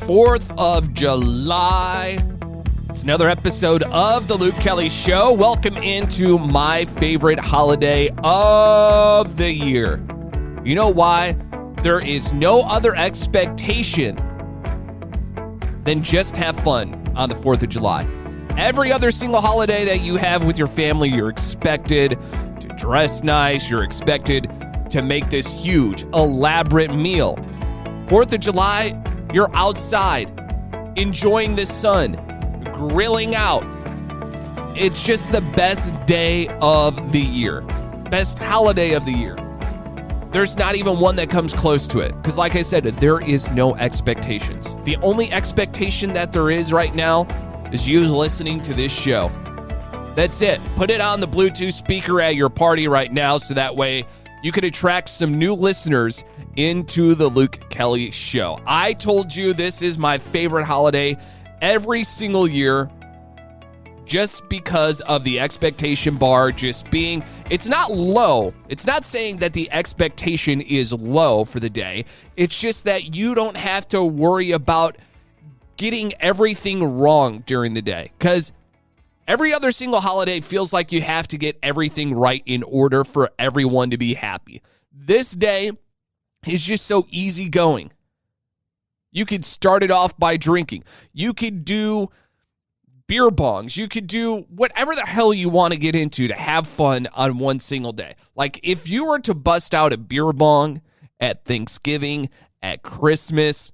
4th of July. It's another episode of The Luke Kelly Show. Welcome into my favorite holiday of the year. You know why? There is no other expectation than just have fun on the 4th of July. Every other single holiday that you have with your family, you're expected to dress nice. You're expected to make this huge, elaborate meal. 4th of July, you're outside, enjoying the sun, grilling out. It's just the best day of the year, best holiday of the year. There's not even one that comes close to it because, like I said, there is no expectations. The only expectation that there is right now is you listening to this show. That's it. Put it on the Bluetooth speaker at your party right now so that way you can attract some new listeners into the Luke Kelly Show. I told you this is my favorite holiday every single year just because of the expectation bar just being, it's not low. It's not saying that the expectation is low for the day. It's just that you don't have to worry about getting everything wrong during the day because every other single holiday feels like you have to get everything right in order for everyone to be happy. This day is just so easygoing. You could start it off by drinking. You could do beer bongs. You could do whatever the hell you want to get into to have fun on one single day. Like if you were to bust out a beer bong at Thanksgiving, at Christmas,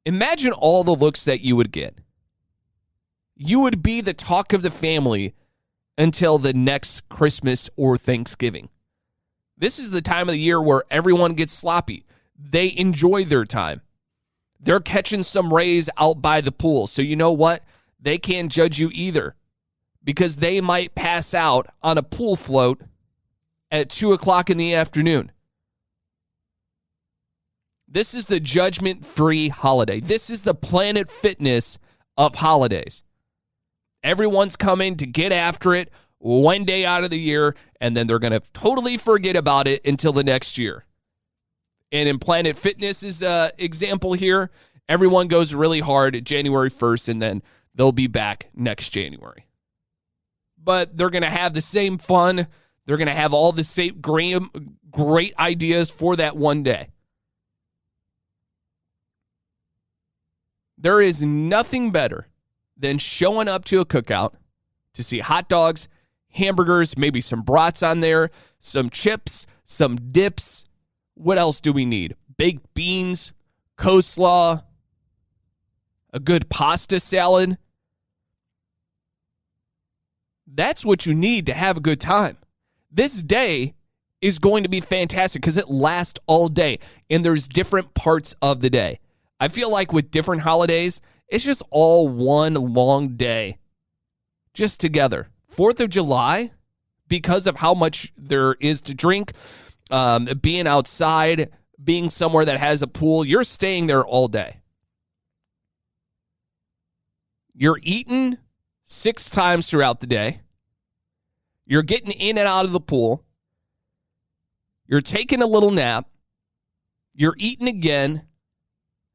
imagine all the looks that you would get. You would be the talk of the family until the next Christmas or Thanksgiving. This is the time of the year where everyone gets sloppy. They enjoy their time. They're catching some rays out by the pool. So you know what? They can't judge you either because they might pass out on a pool float at 2 o'clock in the afternoon. This is the judgment-free holiday. This is the Planet Fitness of holidays. Everyone's coming to get after it one day out of the year, and then they're going to totally forget about it until the next year. And in Planet Fitness's example here, everyone goes really hard at January 1st, and then they'll be back next January. But they're going to have the same fun. They're going to have all the same great ideas for that one day. There is nothing better than showing up to a cookout to see hot dogs, hamburgers, maybe some brats on there, some chips, some dips. What else do we need? Baked beans, coleslaw, a good pasta salad. That's what you need to have a good time. This day is going to be fantastic because it lasts all day, and there's different parts of the day. I feel like with different holidays, it's just all one long day, just together. 4th of July, because of how much there is to drink, being outside, being somewhere that has a pool, you're staying there all day. You're eating 6 times throughout the day. You're getting in and out of the pool. You're taking a little nap. You're eating again.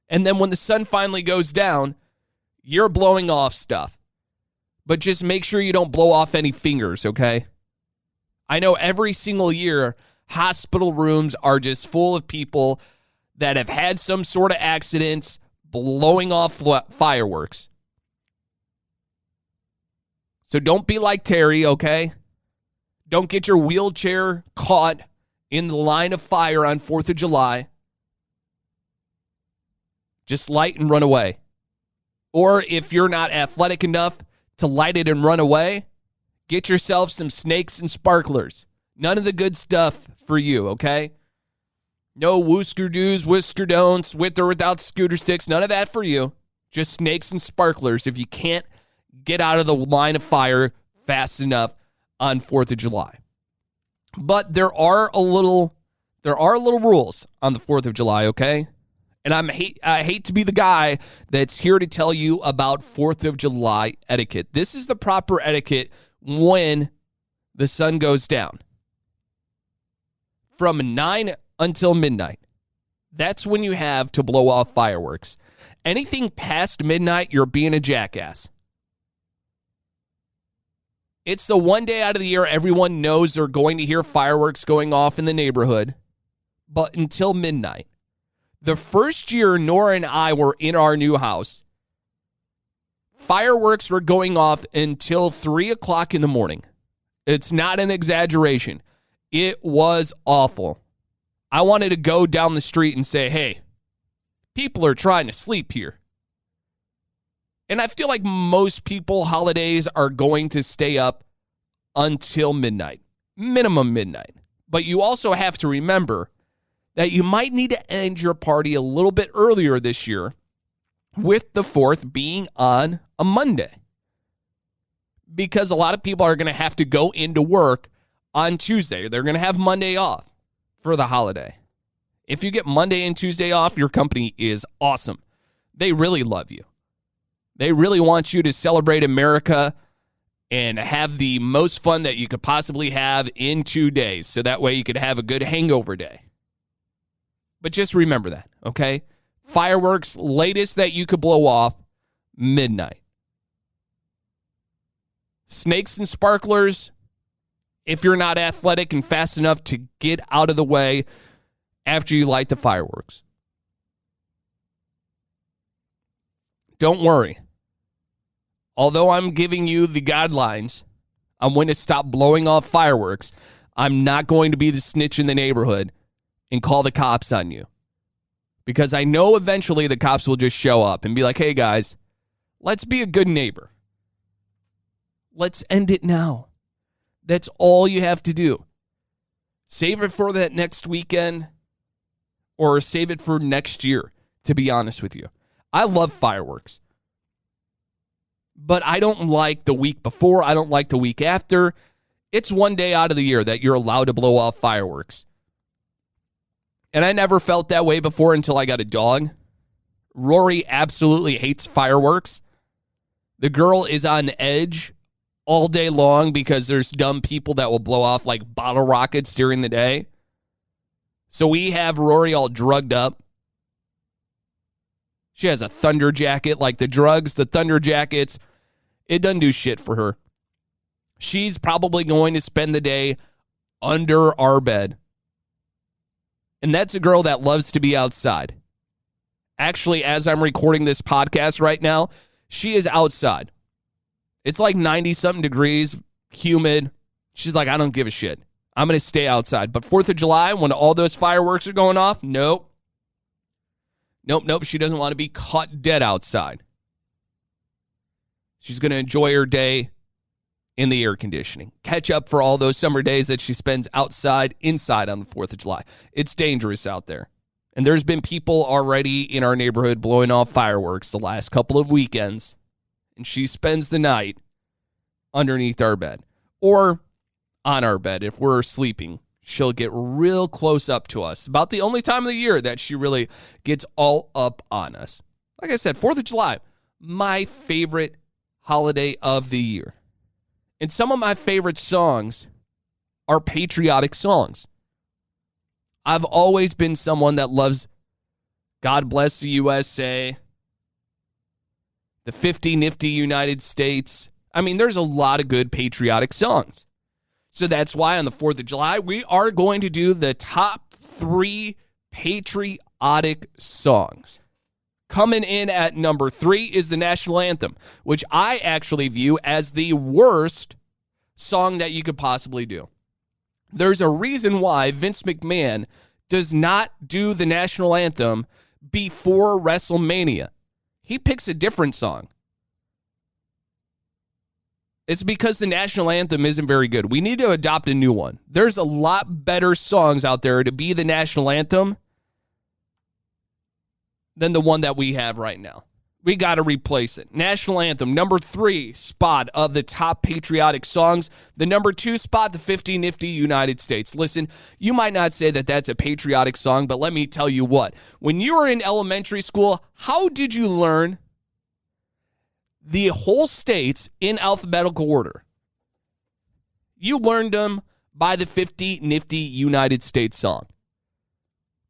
And then when the sun finally goes down, you're blowing off stuff. But just make sure you don't blow off any fingers, okay? I know every single year, hospital rooms are just full of people that have had some sort of accidents blowing off fireworks. So don't be like Terry, okay? Don't get your wheelchair caught in the line of fire on 4th of July. Just light and run away. Or if you're not athletic enough to light it and run away, get yourself some snakes and sparklers. None of the good stuff for you, okay? No woosker do's, whisker don'ts, with or without scooter sticks. None of that for you. Just snakes and sparklers if you can't get out of the line of fire fast enough on 4th of July. But there are little rules on the 4th of July, okay? And I hate to be the guy that's here to tell you about 4th of July etiquette. This is the proper etiquette when the sun goes down. From 9 until midnight. That's when you have to blow off fireworks. Anything past midnight, you're being a jackass. It's the one day out of the year everyone knows they're going to hear fireworks going off in the neighborhood, but until midnight. The first year Nora and I were in our new house, fireworks were going off until 3 o'clock in the morning. It's not an exaggeration. It was awful. I wanted to go down the street and say, hey, people are trying to sleep here. And I feel like most people, holidays are going to stay up until midnight, minimum midnight. But you also have to remember that you might need to end your party a little bit earlier this year, with the 4th being on a Monday. Because a lot of people are going to have to go into work on Tuesday. They're going to have Monday off for the holiday. If you get Monday and Tuesday off, your company is awesome. They really love you. They really want you to celebrate America and have the most fun that you could possibly have in 2 days. So that way you could have a good hangover day. But just remember that, okay? Fireworks, latest that you could blow off, midnight. Snakes and sparklers, if you're not athletic and fast enough to get out of the way after you light the fireworks. Don't worry. Although I'm giving you the guidelines on when to stop blowing off fireworks, I'm not going to be the snitch in the neighborhood and call the cops on you. Because I know eventually the cops will just show up and be like, hey guys, let's be a good neighbor. Let's end it now. That's all you have to do. Save it for that next weekend or save it for next year, to be honest with you. I love fireworks. But I don't like the week before. I don't like the week after. It's one day out of the year that you're allowed to blow off fireworks. And I never felt that way before until I got a dog. Rory absolutely hates fireworks. The girl is on edge all day long because there's dumb people that will blow off like bottle rockets during the day. So we have Rory all drugged up. She has a thunder jacket, like the drugs, the thunder jackets. It doesn't do shit for her. She's probably going to spend the day under our bed. And that's a girl that loves to be outside. Actually, as I'm recording this podcast right now, she is outside. It's like 90-something degrees, humid. She's like, I don't give a shit. I'm going to stay outside. But 4th of July, when all those fireworks are going off, nope. Nope. She doesn't want to be caught dead outside. She's going to enjoy her day in the air conditioning. Catch up for all those summer days that she spends outside, inside on the 4th of July. It's dangerous out there. And there's been people already in our neighborhood blowing off fireworks the last couple of weekends. And she spends the night underneath our bed. Or on our bed if we're sleeping. She'll get real close up to us. About the only time of the year that she really gets all up on us. Like I said, 4th of July, my favorite holiday of the year. And some of my favorite songs are patriotic songs. I've always been someone that loves God Bless the USA, the 50 Nifty United States. I mean, there's a lot of good patriotic songs. So that's why on the 4th of July, we are going to do the top 3 patriotic songs. Coming in at number 3 is the national anthem, which I actually view as the worst song that you could possibly do. There's a reason why Vince McMahon does not do the national anthem before WrestleMania. He picks a different song. It's because the national anthem isn't very good. We need to adopt a new one. There's a lot better songs out there to be the national anthem than the one that we have right now. We got to replace it. National anthem, number 3 spot of the top patriotic songs. The number 2 spot, the 50 Nifty United States. Listen, you might not say that that's a patriotic song, but let me tell you what. When you were in elementary school, how did you learn the whole states in alphabetical order? You learned them by the 50 Nifty United States song.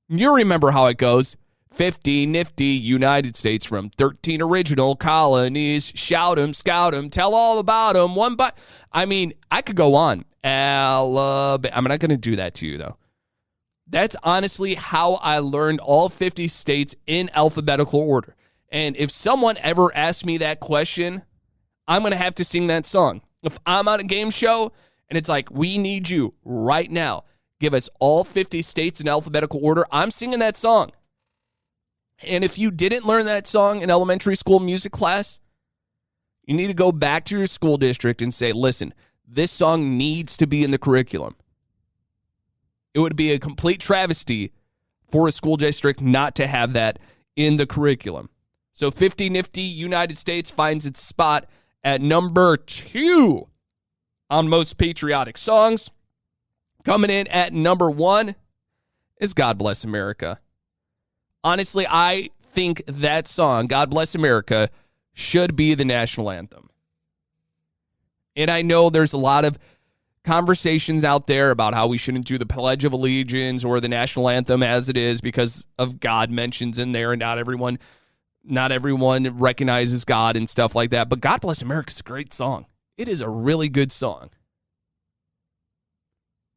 You remember how it goes. 50 nifty United States from 13 original colonies. Shout 'em, scout 'em, tell all about 'em. I mean, I could go on. Alabama. I'm not going to do that to you, though. That's honestly how I learned all 50 states in alphabetical order. And if someone ever asks me that question, I'm going to have to sing that song. If I'm on a game show and it's like, we need you right now, give us all 50 states in alphabetical order, I'm singing that song. And if you didn't learn that song in elementary school music class, you need to go back to your school district and say, listen, this song needs to be in the curriculum. It would be a complete travesty for a school district not to have that in the curriculum. So 50 nifty United States finds its spot at number 2 on most patriotic songs. Coming in at number 1 is God Bless America. Honestly, I think that song, God Bless America, should be the national anthem. And I know there's a lot of conversations out there about how we shouldn't do the Pledge of Allegiance or the national anthem as it is because of God mentions in there, and not everyone recognizes God and stuff like that. But God Bless America is a great song. It is a really good song.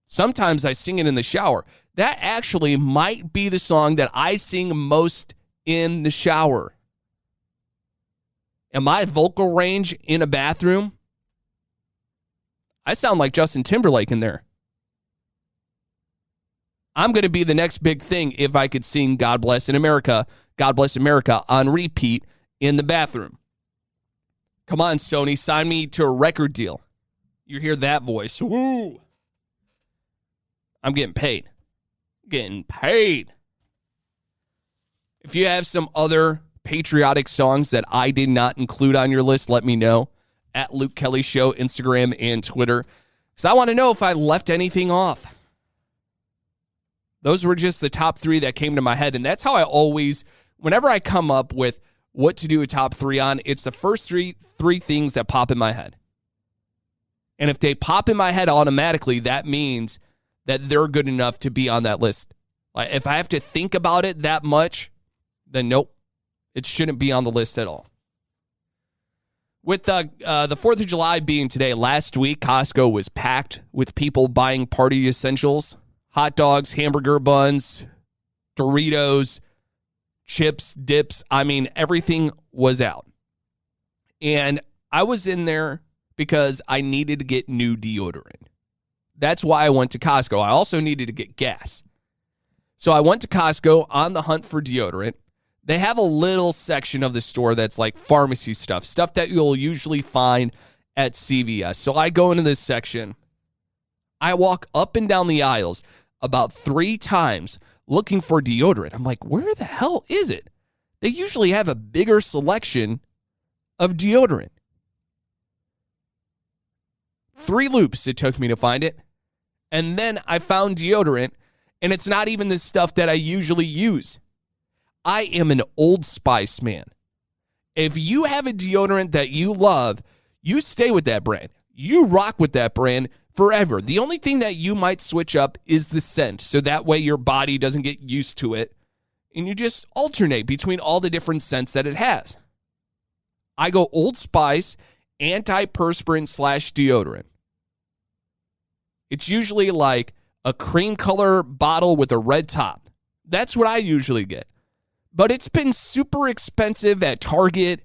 Sometimes I sing it in the shower. That actually might be the song that I sing most in the shower. And my vocal range in a bathroom, I sound like Justin Timberlake in there. I'm going to be the next big thing if I could sing God Bless America on repeat in the bathroom. Come on, Sony, sign me to a record deal. You hear that voice. Woo! I'm getting paid. If you have some other patriotic songs that I did not include on your list, let me know. At Luke Kelly Show, Instagram and Twitter. Because I want to know if I left anything off. Those were just the top 3 that came to my head. And that's how I always, whenever I come up with what to do a top 3 on, it's the first three things that pop in my head. And if they pop in my head automatically, that means that they're good enough to be on that list. Like, if I have to think about it that much, then nope, it shouldn't be on the list at all. With the 4th of July being today, last week, Costco was packed with people buying party essentials. Hot dogs, hamburger buns, Doritos, chips, dips. I mean, everything was out. And I was in there because I needed to get new deodorant. That's why I went to Costco. I also needed to get gas. So I went to Costco on the hunt for deodorant. They have a little section of the store that's like pharmacy stuff that you'll usually find at CVS. So I go into this section. I walk up and down the aisles about 3 times looking for deodorant. I'm like, where the hell is it? They usually have a bigger selection of deodorant. 3 loops it took me to find it. And then I found deodorant, and it's not even the stuff that I usually use. I am an Old Spice man. If you have a deodorant that you love, you stay with that brand. You rock with that brand forever. The only thing that you might switch up is the scent, so that way your body doesn't get used to it, and you just alternate between all the different scents that it has. I go Old Spice, antiperspirant / deodorant. It's usually like a cream color bottle with a red top. That's what I usually get. But it's been super expensive at Target,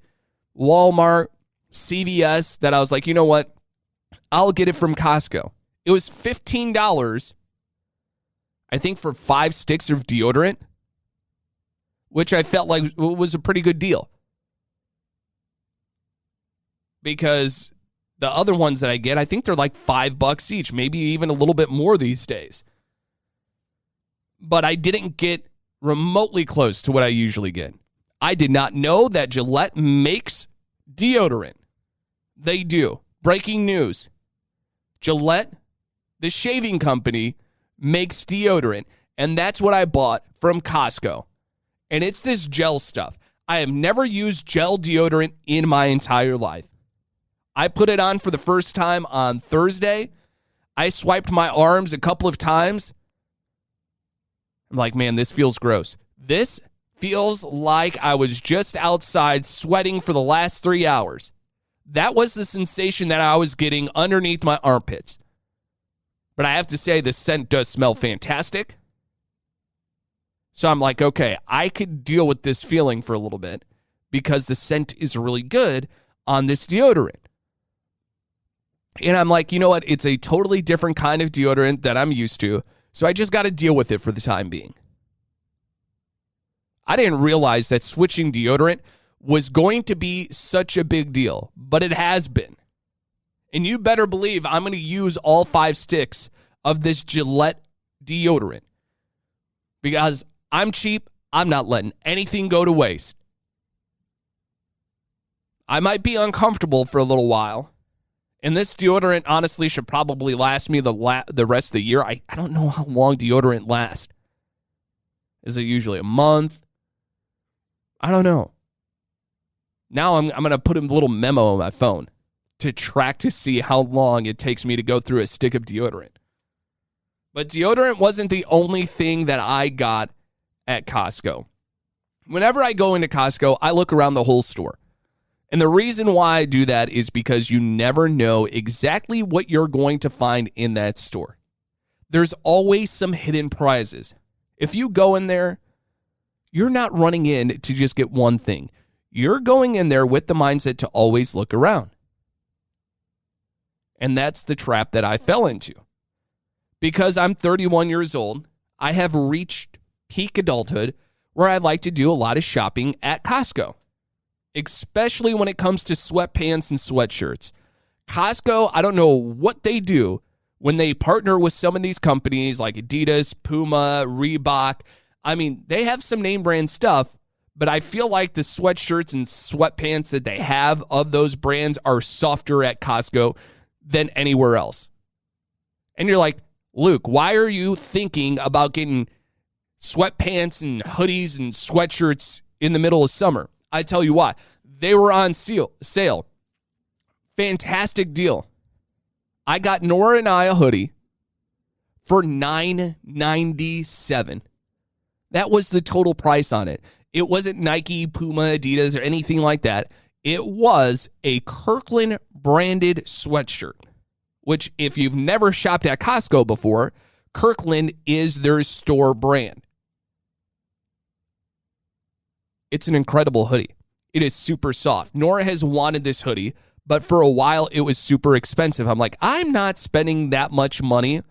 Walmart, CVS that I was like, you know what? I'll get it from Costco. It was $15, I think, for 5 sticks of deodorant, which I felt like was a pretty good deal. Because the other ones that I get, I think they're like $5 each, maybe even a little bit more these days. But I didn't get remotely close to what I usually get. I did not know that Gillette makes deodorant. They do. Breaking news. Gillette, the shaving company, makes deodorant, and that's what I bought from Costco. And it's this gel stuff. I have never used gel deodorant in my entire life. I put it on for the first time on Thursday. I swiped my arms a couple of times. I'm like, man, this feels gross. This feels like I was just outside sweating for the last 3 hours. That was the sensation that I was getting underneath my armpits. But I have to say, the scent does smell fantastic. So I'm like, okay, I could deal with this feeling for a little bit because the scent is really good on this deodorant. And I'm like, you know what? It's a totally different kind of deodorant that I'm used to. So I just got to deal with it for the time being. I didn't realize that switching deodorant was going to be such a big deal, but it has been. And you better believe I'm going to use all 5 sticks of this Gillette deodorant because I'm cheap. I'm not letting anything go to waste. I might be uncomfortable for a little while. And this deodorant, honestly, should probably last me the rest of the year. I don't know how long deodorant lasts. Is it usually a month? I don't know. Now I'm going to put a little memo on my phone to track to see how long it takes me to go through a stick of deodorant. But deodorant wasn't the only thing that I got at Costco. Whenever I go into Costco, I look around the whole store. And the reason why I do that is because you never know exactly what you're going to find in that store. There's always some hidden prizes. If you go in there, you're not running in to just get one thing. You're going in there with the mindset to always look around. And that's the trap that I fell into. Because I'm 31 years old, I have reached peak adulthood where I like to do a lot of shopping at Costco. Especially when it comes to sweatpants and sweatshirts. Costco, I don't know what they do when they partner with some of these companies like Adidas, Puma, Reebok. I mean, they have some name brand stuff, but I feel like the sweatshirts and sweatpants that they have of those brands are softer at Costco than anywhere else. And you're like, Luke, why are you thinking about getting sweatpants and hoodies and sweatshirts in the middle of summer? I tell you why. They were on sale. Fantastic deal. I got Nora and I a hoodie for $9.97. That was the total price on it. It wasn't Nike, Puma, Adidas, or anything like that. It was a Kirkland branded sweatshirt, which if you've never shopped at Costco before, Kirkland is their store brand. It's an incredible hoodie. It is super soft. Nora has wanted this hoodie, but for a while it was super expensive. I'm like, I'm not spending that much money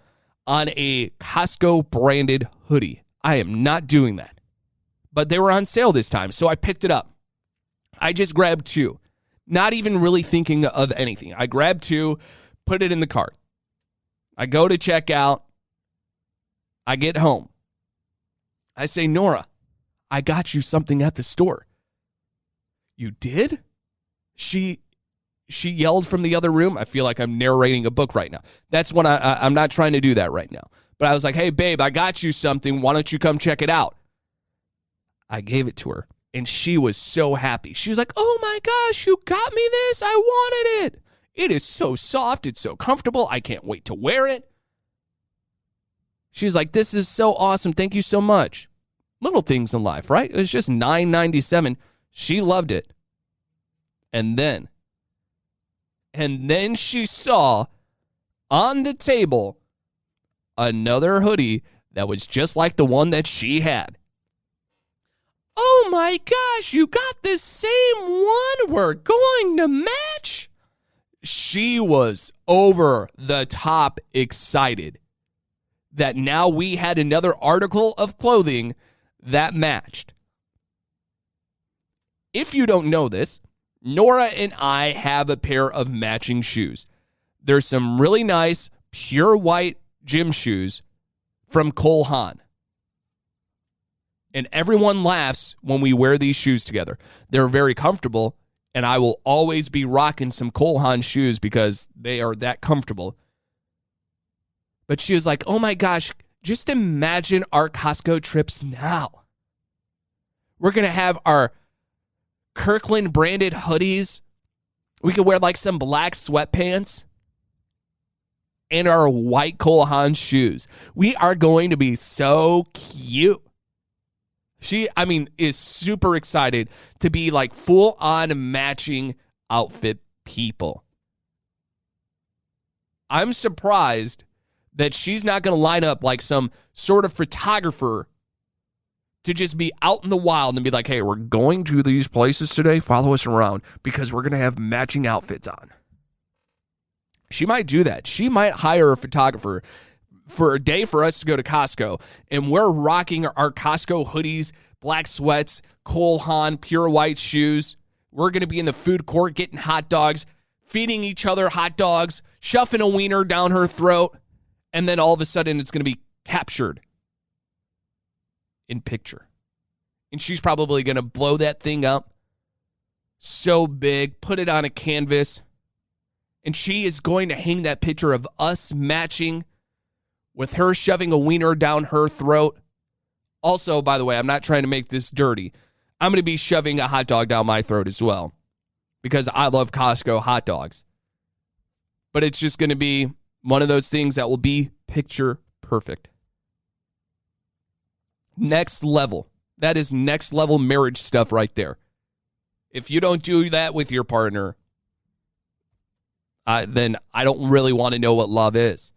on a Costco branded hoodie. I am not doing that. But they were on sale this time, so I picked it up. I just grabbed 2, not even really thinking of anything. I grabbed 2, put it in the cart. I go to check out. I get home. I say, Nora, I got you something at the store. You did? She yelled from the other room. I feel like I'm narrating a book right now. That's when I'm not trying to do that right now. But I was like, hey, babe, I got you something. Why don't you come check it out? I gave it to her, and she was so happy. She was like, oh, my gosh, you got me this. I wanted it. It is so soft. It's so comfortable. I can't wait to wear it. She's like, this is so awesome. Thank you so much. Little things in life, right? It was just $9.97. She loved it. And then she saw on the table another hoodie that was just like the one that she had. Oh my gosh, you got the same one. We're going to match. She was over the top excited that now we had another article of clothing that matched. If you don't know this, Nora and I have a pair of matching shoes. There's some really nice pure white gym shoes from Cole Haan. And everyone laughs when we wear these shoes together. They're very comfortable, and I will always be rocking some Cole Haan shoes because they are that comfortable. But she was like, oh my gosh, just imagine our Costco trips now. We're going to have our Kirkland branded hoodies. We could wear like some black sweatpants and our white Cole Haan shoes. We are going to be so cute. She, is super excited to be like full on matching outfit people. I'm surprised that she's not going to line up like some sort of photographer to just be out in the wild and be like, hey, we're going to these places today. Follow us around because we're going to have matching outfits on. She might do that. She might hire a photographer for a day for us to go to Costco, and we're rocking our Costco hoodies, black sweats, Cole Haan, pure white shoes. We're going to be in the food court getting hot dogs, feeding each other hot dogs, shoving a wiener down her throat, and then all of a sudden it's going to be captured in picture. And she's probably going to blow that thing up so big, put it on a canvas, and she is going to hang that picture of us matching with her shoving a wiener down her throat. Also, by the way, I'm not trying to make this dirty. I'm going to be shoving a hot dog down my throat as well because I love Costco hot dogs. But it's just going to be one of those things that will be picture perfect. Next level. That is next level marriage stuff right there. If you don't do that with your partner, then I don't really want to know what love is.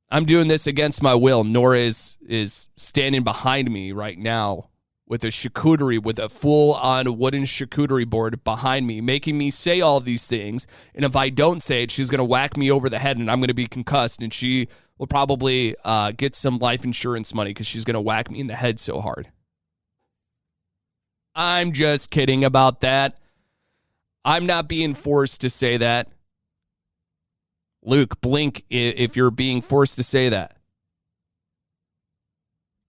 I'm doing this against my will. Nora is standing behind me right now with a charcuterie, with a full-on wooden charcuterie board behind me, making me say all these things. And if I don't say it, she's going to whack me over the head and I'm going to be concussed. And she will probably get some life insurance money because she's going to whack me in the head so hard. I'm just kidding about that. I'm not being forced to say that. Luke, blink if you're being forced to say that.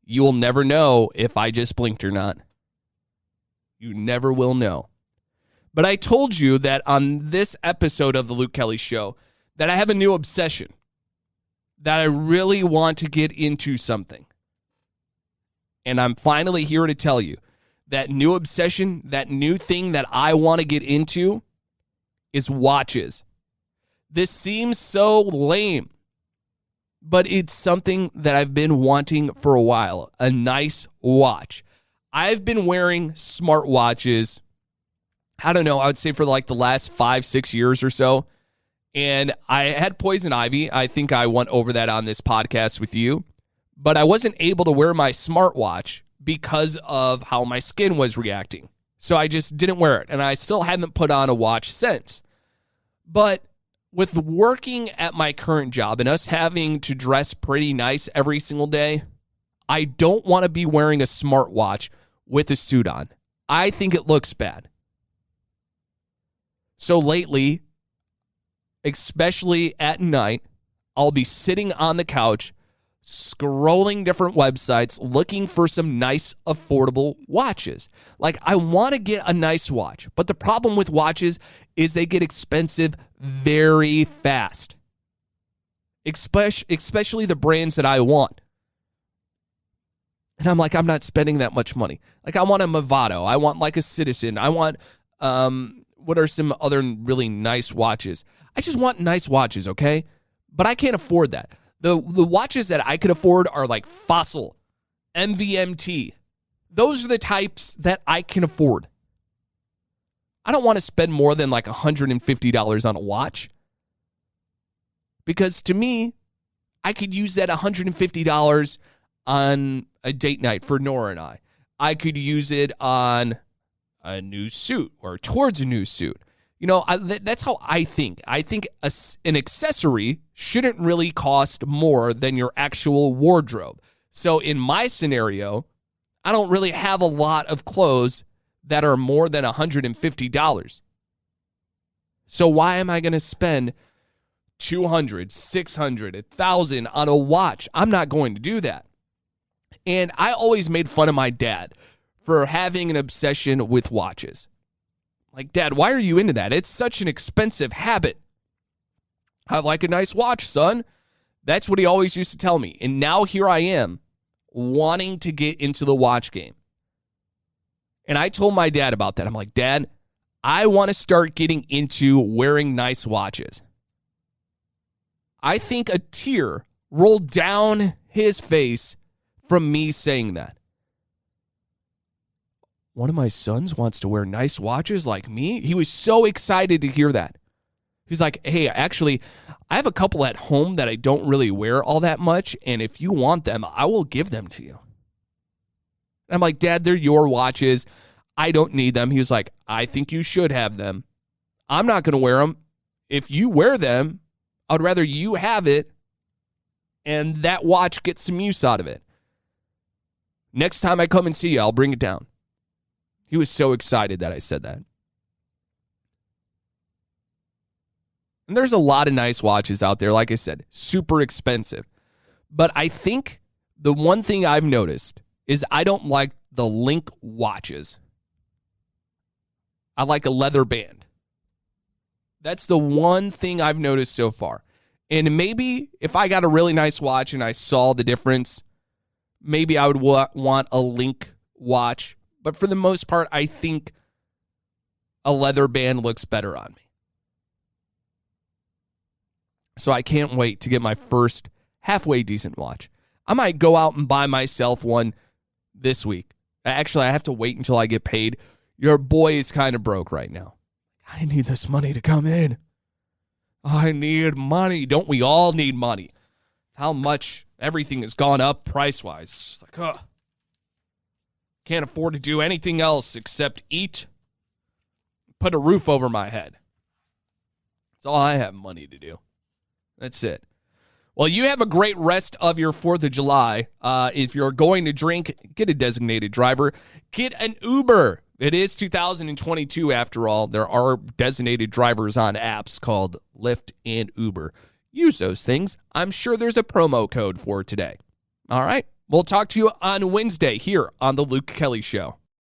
You will never know if I just blinked or not. You never will know. But I told you that on this episode of the Luke Kelly Show that I have a new obsession, that I really want to get into something. And I'm finally here to tell you that new obsession, that new thing that I want to get into is watches. This seems so lame, but it's something that I've been wanting for a while, a nice watch. I've been wearing smartwatches, I don't know, I would say for like the last 5-6 years or so. And I had poison ivy. I think I went over that on this podcast with you. But I wasn't able to wear my smartwatch because of how my skin was reacting. So I just didn't wear it. And I still haven't put on a watch since. But with working at my current job and us having to dress pretty nice every single day, I don't want to be wearing a smartwatch with a suit on. I think it looks bad. So lately, especially at night, I'll be sitting on the couch, scrolling different websites, looking for some nice, affordable watches. Like, I want to get a nice watch, but the problem with watches is they get expensive very fast, especially the brands that I want. And I'm like, I'm not spending that much money. Like, I want a Movado. I want like a Citizen. I want, what are some other really nice watches? I just want nice watches, okay? But I can't afford that. The watches that I could afford are like Fossil, MVMT. Those are the types that I can afford. I don't want to spend more than like $150 on a watch. Because to me, I could use that $150 on a date night for Nora and I. I could use it on a new suit or towards a new suit. You know, that's how I think. I think an accessory shouldn't really cost more than your actual wardrobe. So in my scenario, I don't really have a lot of clothes that are more than $150. So why am I going to spend $200, $600, $1,000 on a watch? I'm not going to do that. And I always made fun of my dad for having an obsession with watches. Like, Dad, why are you into that? It's such an expensive habit. I like a nice watch, son. That's what he always used to tell me. And now here I am wanting to get into the watch game. And I told my dad about that. I'm like, Dad, I want to start getting into wearing nice watches. I think a tear rolled down his face from me saying that. one of my sons wants to wear nice watches like me. He was so excited to hear that. He's like, hey, actually, I have a couple at home that I don't really wear all that much, and if you want them, I will give them to you. I'm like, Dad, they're your watches. I don't need them. He was like, I think you should have them. I'm not going to wear them. If you wear them, I'd rather you have it and that watch gets some use out of it. Next time I come and see you, I'll bring it down. He was so excited that I said that. And there's a lot of nice watches out there, like I said, super expensive. But I think the one thing I've noticed is I don't like the link watches. I like a leather band. That's the one thing I've noticed so far. And maybe if I got a really nice watch and I saw the difference, maybe I would want a link watch. But for the most part, I think a leather band looks better on me. So I can't wait to get my first halfway decent watch. I might go out and buy myself one this week. Actually, I have to wait until I get paid. Your boy is kind of broke right now. I need this money to come in. I need money. Don't we all need money? How much everything has gone up price-wise. It's like, can't afford to do anything else except eat, put a roof over my head. That's all I have money to do. That's it. Well, you have a great rest of your 4th of July. If you're going to drink, get a designated driver. Get an Uber. It is 2022 after all. There are designated drivers on apps called Lyft and Uber. Use those things. I'm sure there's a promo code for today. All right. We'll talk to you on Wednesday here on The Luke Kelly Show.